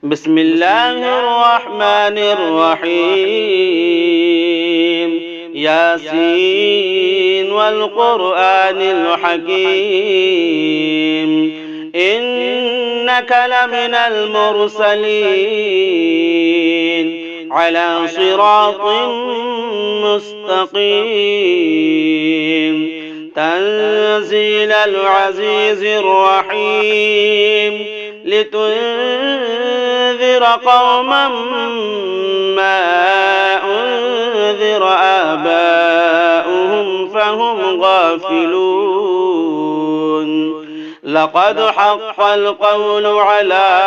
بسم الله الرحمن الرحيم. ياسين والقرآن الحكيم، إنك لمن المرسلين على صراط مستقيم. تنزيل العزيز الرحيم، لتنذر قوما ما أنذر آباؤهم فهم غافلون. لقد حق القول على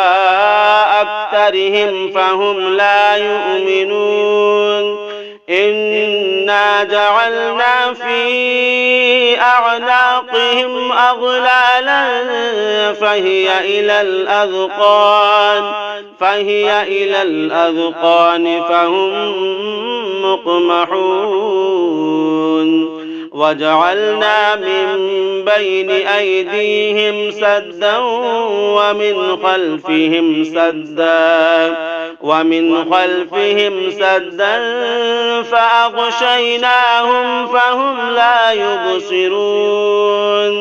أكثرهم فهم لا يؤمنون. إنا جعلنا في أعناقهم أغلالا فهي إلى الأذقان فهم مقمحون. وجعلنا من بين أيديهم سدا ومن خلفهم سدا فأغشيناهم فهم لا يبصرون.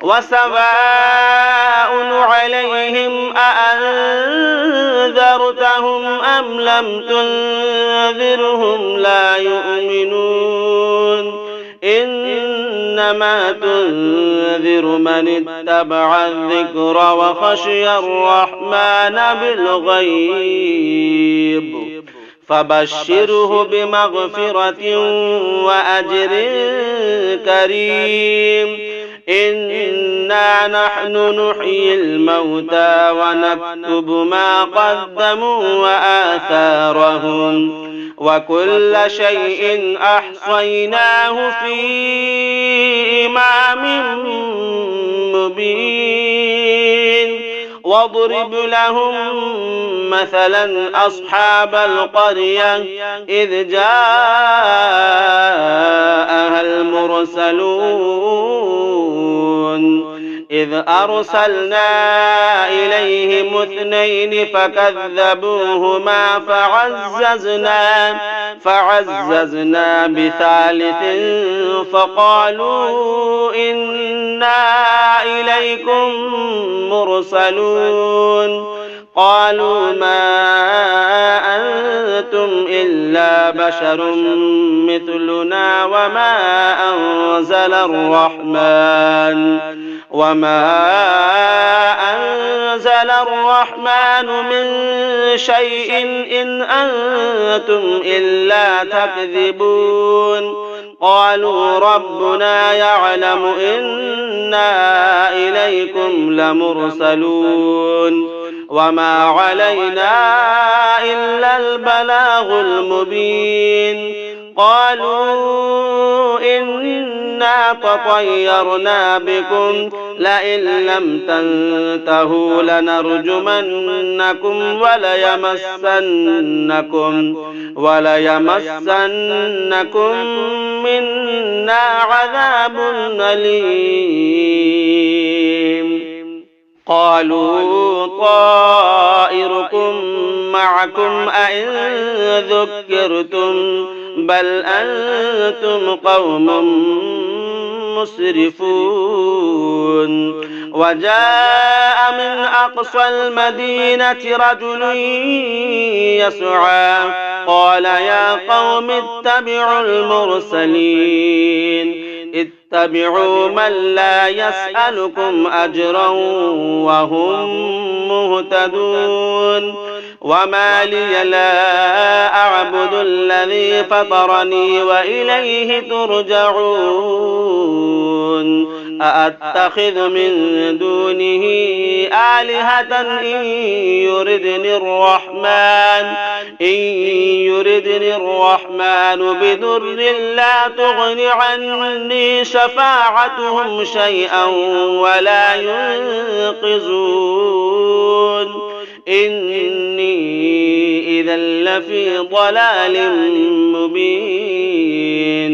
وسواء عليهم أأنذرتهم أم لم تنذرهم لا يؤمنون. إنما تنذر من اتبع الذكر وخشي الرحمن بالغيب، فبشره بمغفرة وأجر كريم. إنا نحن نحيي الموتى ونكتب ما قدموا وآثارهم، وكل شيء أحصيناه في إمام مبين. واضرب لهم مثلا أصحاب القرية إذ جاءها المرسلون، إذ أرسلنا إليهم 2 فكذبوهما فعززنا ب3 فقالوا إنا إليكم مرسلون. قالوا ما أنتم إلا بشر مثلنا وما أنزل الرحمن من شيء إن أنتم إلا تكذبون. قالوا ربنا يعلم إنا إليكم لمرسلون وما علينا إلا البلاغ المبين. قالوا إنا تطيرنا بكم لئن لم تنتهوا لنرجمنكم وليمسنكم منا عذاب أليم. قالوا طائركم معكم أئن ذكرتم بل أنتم قوم مسرفون. وجاء من أقصى المدينة رجل يسعى قال يا قوم اتبعوا المرسلين، اتبعوا من لا يسألكم أجرا وهم مهتدون. وما لي لا أعبد الذي فطرني وإليه ترجعون. أأتخذ من دونه آلهة إن يردني الرحمن بضر لا تغن عني شفاعتهم شيئا ولا ينقذون. إني إذا لفي ضلال مبين.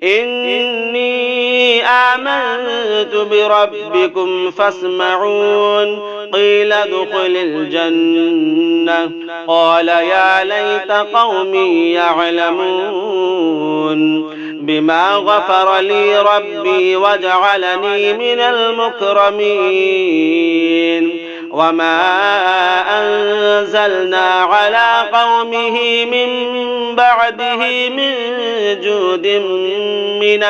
إني آمنت بربكم فاسمعون. قيل ادخل الجنة قال يا ليت قومي يعلمون بما غفر لي ربي وجعلني من المكرمين وما أنزلنا على قومه من بعده من جود من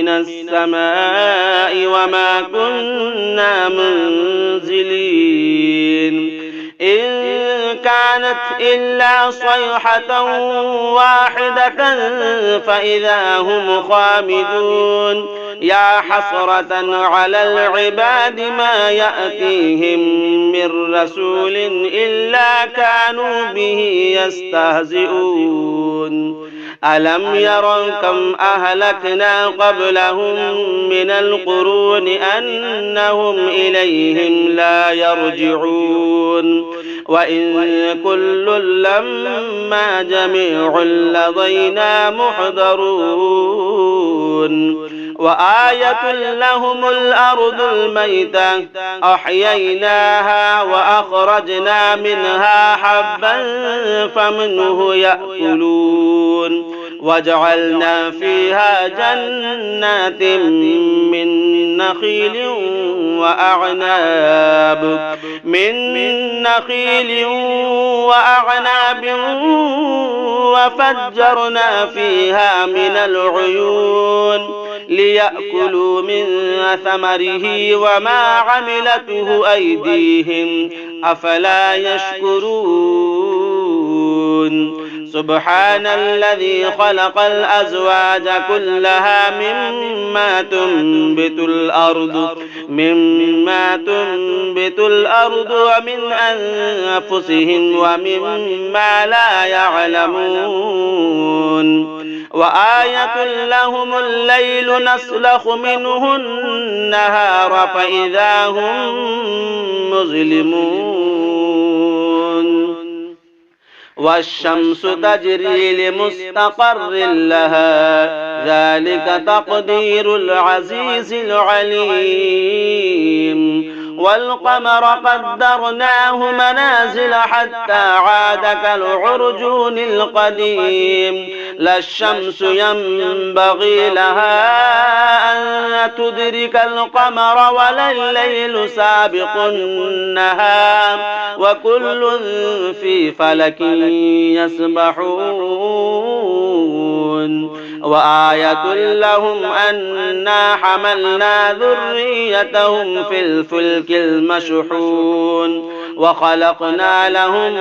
السماء وما كنا منزلين إن كانت إلا صيحة واحدة فإذا هم خامدون يا حسرة على العباد ما يأتيهم من رسول إلا كانوا به يستهزئون ألم يروا كم أهلكنا قبلهم من القرون أنهم إليهم لا يرجعون وإن كل لما جميع لدينا محضرون وآية لهم الأرض الميتة أحييناها وأخرجنا منها حبا فمنه يأكلون وجعلنا فيها جنات من نخيل وأعناب وفجرنا فيها من العيون ليأكلوا من ثمره وما عملته أيديهم أفلا يشكرون سبحان الذي خلق الأزواج كلها مما تنبت الأرض ومن أنفسهم ومما لا يعلمون وآية لهم الليل نسلخ منه النهار فإذا هم مظلمون والشمس تجري لمستقر لها ذلك تقدير العزيز العليم والقمر قدرناه منازل حتى عاد كالعرجون القديم لا الشمس ينبغي لها أن تدرك القمر ولا الليل سابق النهار وكل في فلك يسبحون وآية لهم أنا حملنا ذريتهم في الفلك المشحون وخلقنا لهم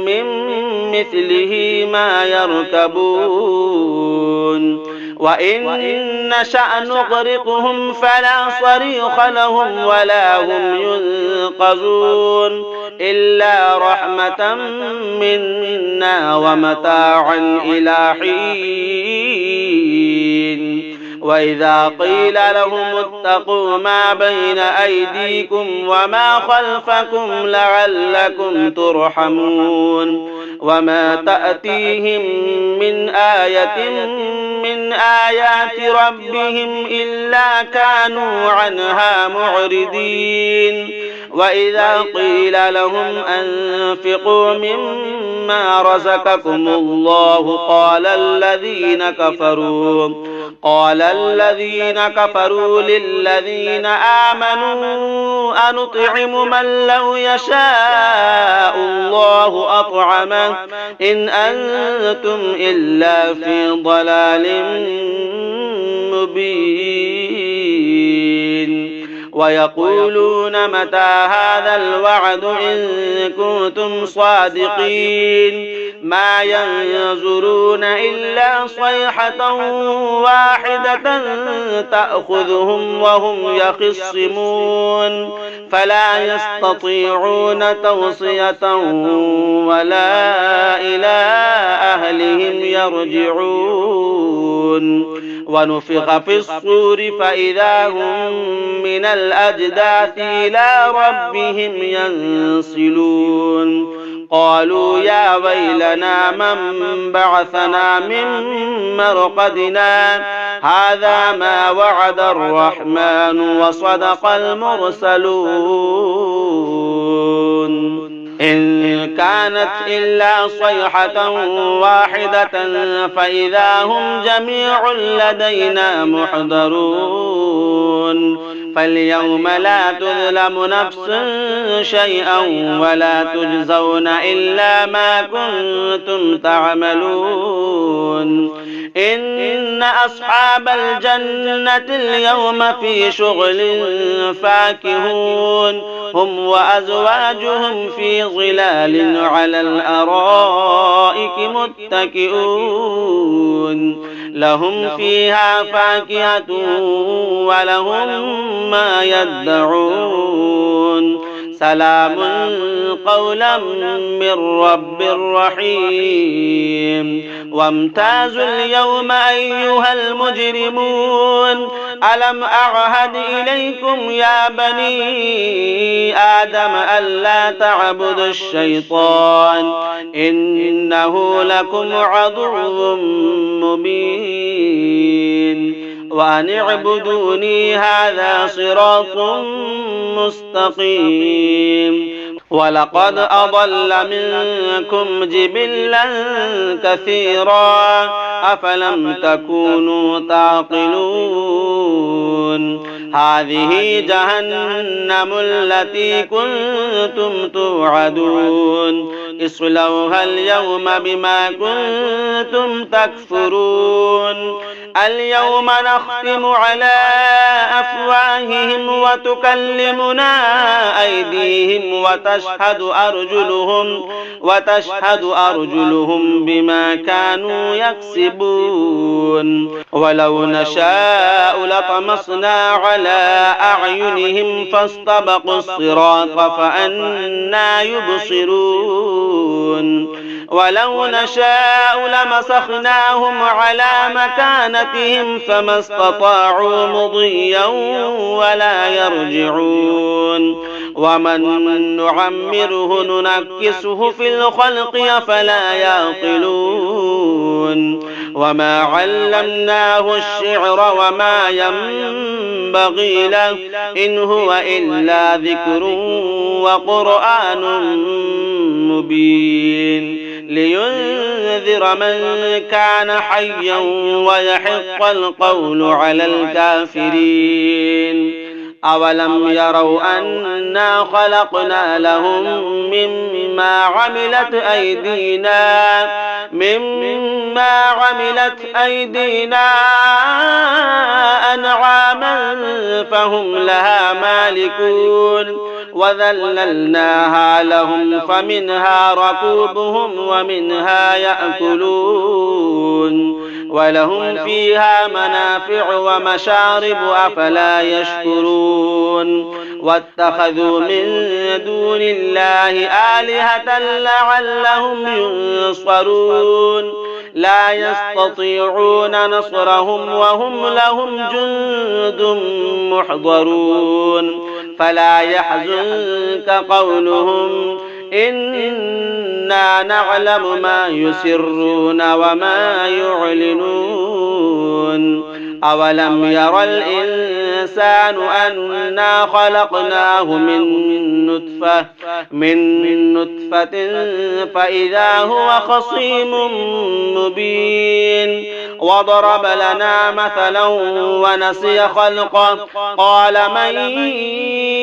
من مثله ما يركبون وإن نشأ نغرقهم فلا صريخ لهم ولا هم ينقذون إلا رحمة منا ومتاعا إلى حين وإذا قيل لهم اتقوا ما بين أيديكم وما خلفكم لعلكم ترحمون وما تأتيهم من آية من آيات ربهم إلا كانوا عنها معرضين وإذا قيل لهم أنفقوا مما رزقكم الله قال الذين كفروا للذين آمنوا أنطعم من لو يشاء الله أطعمه إن أنتم إلا في ضلال مبين ويقولون متى هذا الوعد إن كنتم صادقين ما ينظرون إلا صيحة واحدة تأخذهم وهم يخصمون فلا يستطيعون توصية ولا إلى أهلهم يرجعون ونفخ في الصور فإذا هم من الأجداث إلى ربهم ينسلون قالوا يا ويلنا من بعثنا من مرقدنا هذا ما وعد الرحمن وصدق المرسلون كانت إلا صيحة واحدة فإذا هم جميع لدينا محضرون فاليوم لا تظلم نفس شيئا ولا تجزون إلا ما كنتم تعملون إن أصحاب الجنة اليوم في شغل فاكهون هم وأزواجهم في ظلال على الأرائك متكئون لهم فيها فاكهة ولهم ما يدعون سلام قولا من رب رحيم وامتازوا اليوم أيها المجرمون ألم أعهد إليكم يا بني آدم ألا تعبدوا الشيطان إنه لكم عدو مبين وأن اعبدوني هذا صراط مستقيم ولقد أضل منكم جبلا كثيرا أفلم تكونوا تعقلون هذه جهنم التي كنتم توعدون اصلوها اليوم بما كنتم تكفرون اليوم نختم على أفواههم وتكلمنا أيديهم وتشهد أرجلهم بما كانوا يكسبون ولو نشاء لطمسنا على أعينهم فاستبقوا الصراط فأنى يبصرون ولو نشاء لمسخناهم على مكانتهم فما استطاعوا مضيا ولا يرجعون ومن نعمره ننكسه في الخلق أفلا يعقلون وما علمناه الشعر وما ينبغي له إن هو إلا ذكر وقرآن مبين لينذر من كان حيا ويحق القول على الكافرين أولم يروا أنا خلقنا لهم مما عملت أيدينا أنعاما فهم لها مالكون وذللناها لهم فمنها ركوبهم ومنها يأكلون ولهم فيها منافع ومشارب أفلا يشكرون واتخذوا من دون الله آلهة لعلهم ينصرون لا يستطيعون نصرهم وهم لهم جند محضرون فلا يحزنك قولهم إنا نعلم ما يسرون وما يعلنون أولم ير الإنسان أنا خلقناه من نطفة فإذا هو خصيم مبين وضرب لنا مثلا ونسي خلقه قال من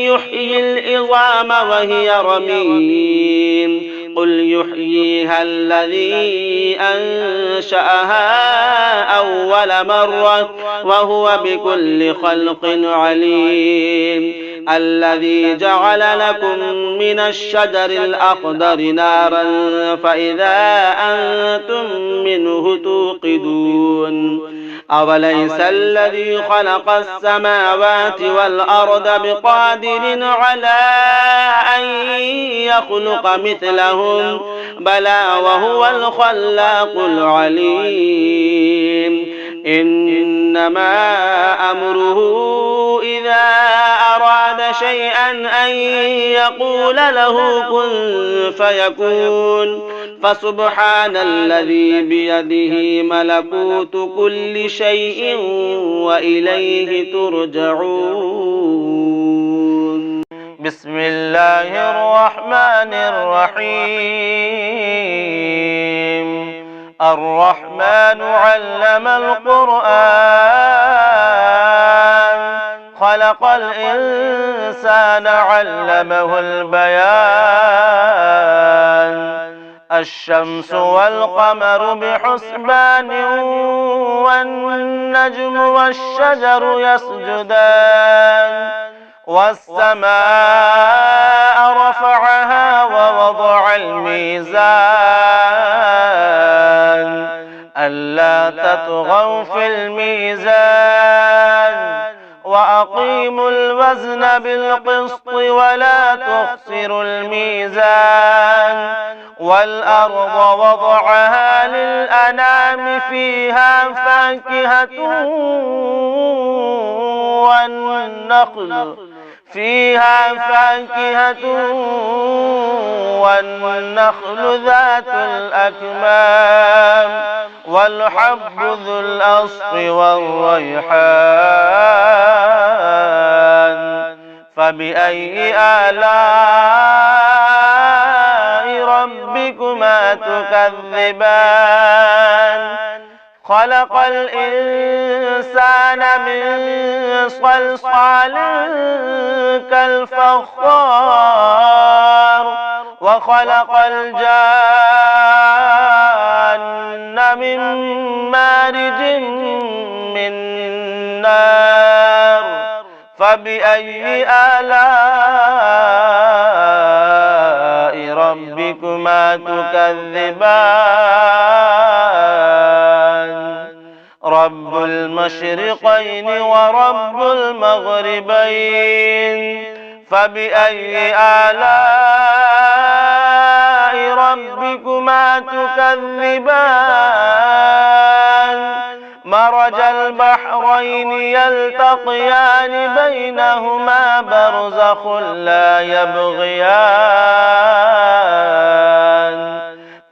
يحيي العظام وهي رميم قل يحييها الذي أنشأها أول مرة وهو بكل خلق عليم الذي جعل لكم من الشجر الأخضر نارا فإذا أنتم منه توقدون أوليس الذي خلق السماوات والأرض بقادر على أن يخلق مثلهم بلى وهو الخلاق العليم إنما أمره إذا أراد شيئا أن يقول له كن فيكون فسبحان الذي بيده ملكوت كل شيء وإليه ترجعون بسم الله الرحمن الرحيم. الرحمن علم القرآن خلق الإنسان علمه البيان. الشمس والقمر بحسبان والنجم والشجر يسجدان. والسماء رفعها ووضع الميزان ألا تطغوا في الميزان وأقيموا الوزن بالقسط ولا تخسروا الميزان. والأرض وضعها للأنام فيها فاكهة والنخل ذات الأكمام والحب ذو الأصف والريحان. فبأي آلاء ربكما تكذبان؟ خلق الإنسان من صلصال كالفخار وخلق الجان من مارج من نار. فبأي آلاء ربكما تكذبان؟ رب المشرقين ورب المغربين. فبأي آلاء ربكما تكذبان؟ مرج البحرين يلتقيان بينهما برزخ لا يبغيان.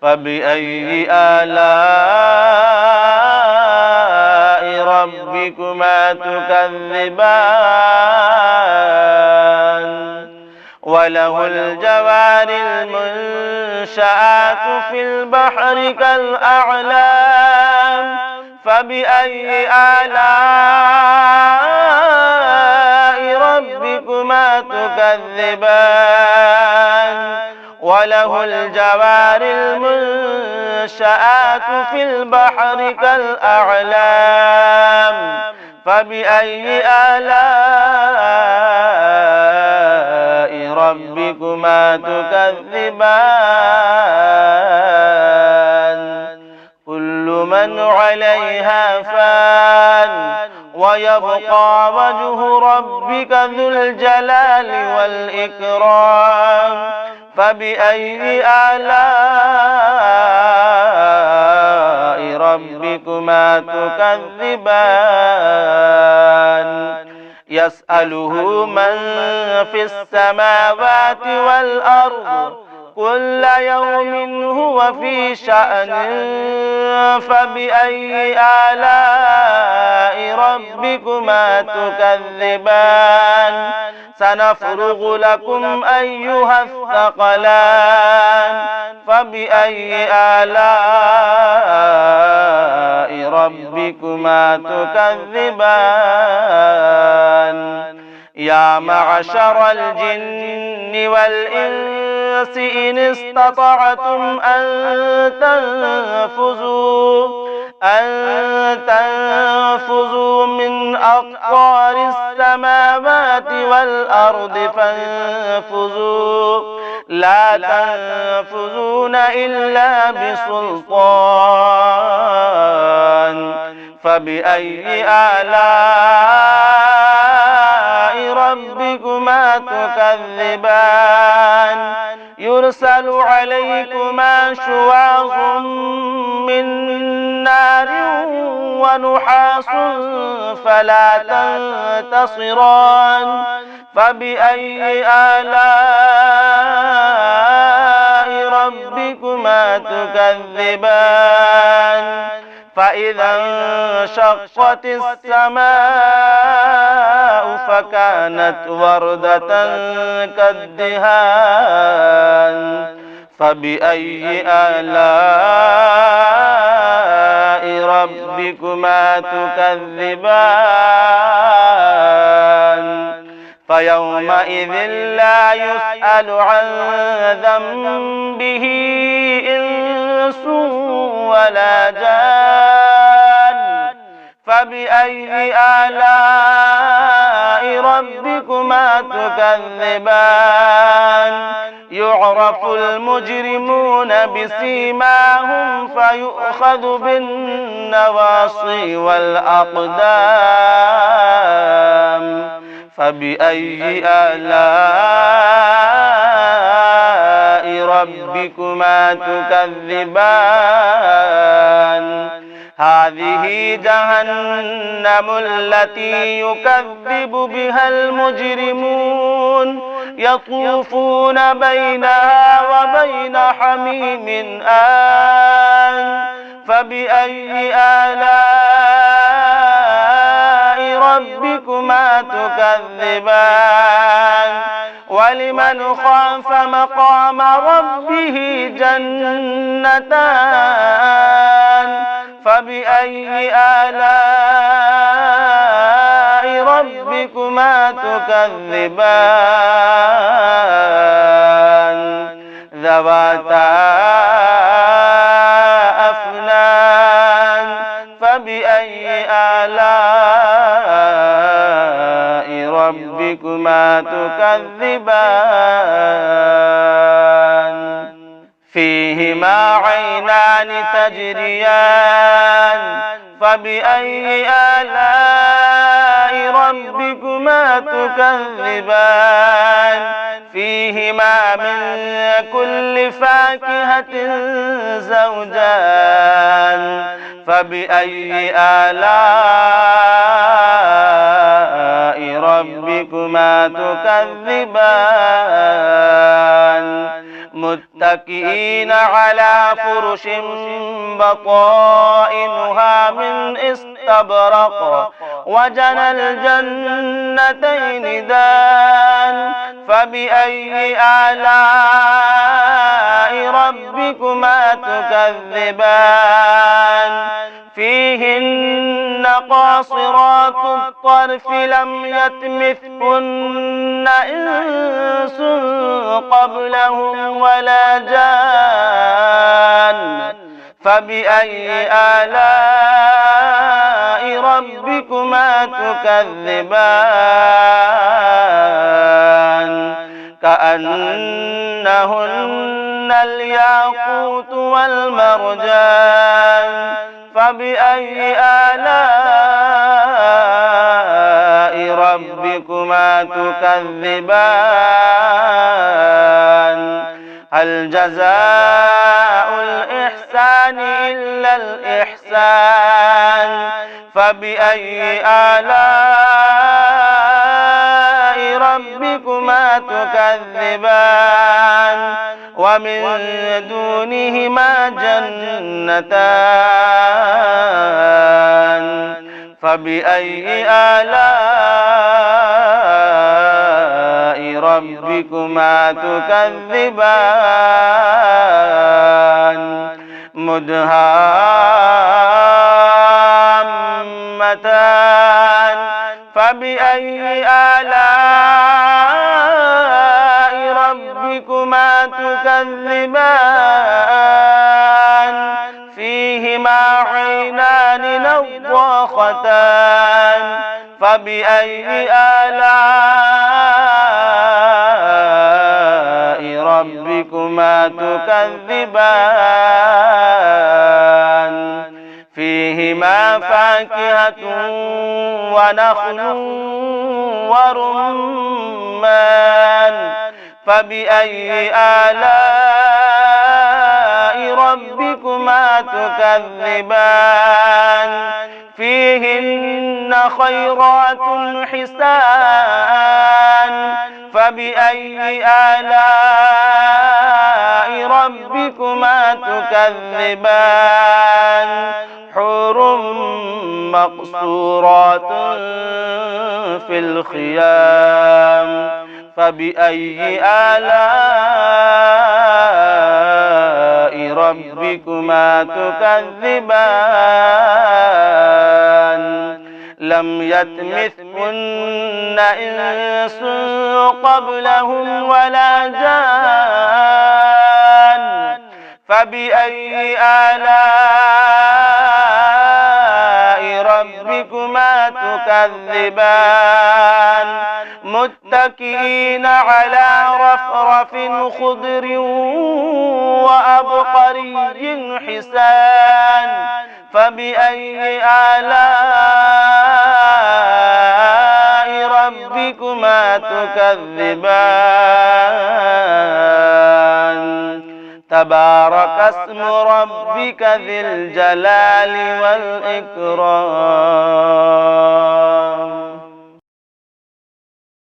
فبأي آلاء ربكما تكذبان؟ وله الجوار المنشآت في البحر كالأعلام. فبأي آلاء ربكما تكذبان؟ وله الجوار المنشآت في البحر كالأعلام. فبأي آلاء ربكما تكذبان؟ كل من عليها فان ويبقى وجه ربك ذو الجلال والإكرام. فبأي آلاء ربكما تكذبان؟ يسأله من في السماوات والأرض كل يوم هو في شأن. فبأي آلاء ربكما تكذبان؟ سنفرغ لكم أيها الثقلان. فبأي آلاء ربكما تكذبان؟ يا معشر الجن والإنس إن استطعتم أن تنفذوا من أقطار السماوات والأرض فانفذوا لا تنفذون إلا بسلطان. فبأي آلاء ربكما تكذبان؟ يرسل عليكما شواظ من نار ونحاس فلا تنتصران. فبأي آلاء ربكما تكذبان؟ فإذا وانشقت السماء فكانت وردة كالدهان فبأي آلاء ربكما تكذبان فيومئذ لا يسأل عن ذنبه إنس ولا جان فبأي آلاء ربكما تكذبان يعرف المجرمون بسيماهم فيؤخذ بالنواصي والأقدام فبأي آلاء ربكما تكذبان هذه جهنم التي يكذب بها المجرمون يطوفون بينها وبين حميم آن فبأي آلاء ربكما تكذبان ولمن خاف مقام ربه جنتان فبأي آلاء ربكما تكذبان ذواتا أفنان فبأي آلاء ربكما تكذبان فيهما عينان تجريان فبأي آلاء ربكما تكذبان فيهما من كل فاكهة زوجان فبأي آلاء ربكما تكذبان متكئين على فرش بطائنها من استبرق وجنى الجنتين دان فبأي آلاء ربكما تكذبان فيهن قاصرات الطرف لم يطمثهن إنس قبلهم ولا جان فبأي آلاء ربكما تكذبان كأنهن الياقوت والمرجان فبأي آلاء ربكما تكذبان هل جزاء الإحسان إلا الإحسان فبأي آلاء ربكما تكذبان ومن دونهما جنتان فبأي آلاء ربكما تكذبان مدهامتان فبأي آلاء ربكما تكذبان فيهما عينان نضاختان فبأي آلاء ربكما تكذبان فيهما فاكهة ونخل ورمان فبأي آلاء ربكما تكذبان فيهن خيرات حسان فبأي آلاء ربكما تكذبان حور مقصورات في الخيام فبأي آلاء ربكما تكذبان لم يطمثهن إنس قبلهم ولا جان فبأي آلاء ربكما تكذبان متكئين على رفرف خضر وأبقري حسان فبأي آلاء ربكما تكذبان تبارك اسم ربك ذي الجلال والإكرام.